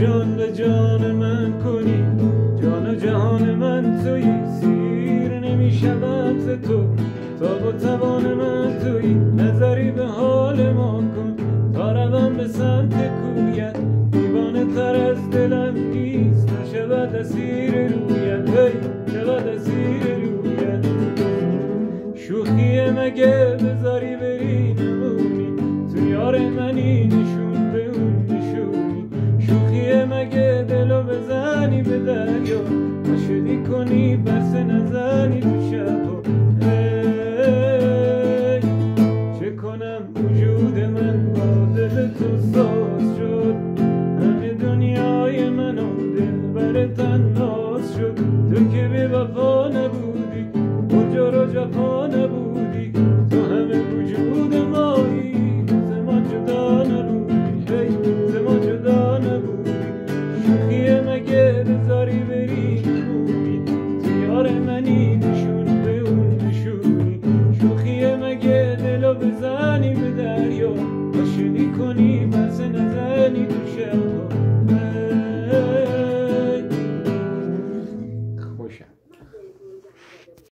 جان به جان من کنی، جان و جهان من تویی، سیر نمی شود ز تو تاب و توان من تویی. نظری به حال ما کن تا روم به سمت کویت، دیوانه تر از دلم نیست تا شود اسیر رویت، شود اسیر رویت. شوخیه مگه بذاری بری نمونی، تو یار منی نشون به اون نشونی. شوخیه مگه دلو بزنی به دریا، نشدی کنی بس نزنی تو شبا. چه کنم وجود من با دل تو ساز شد، همه دنیای من و دل بر تنهاز شد. تو که بی وفا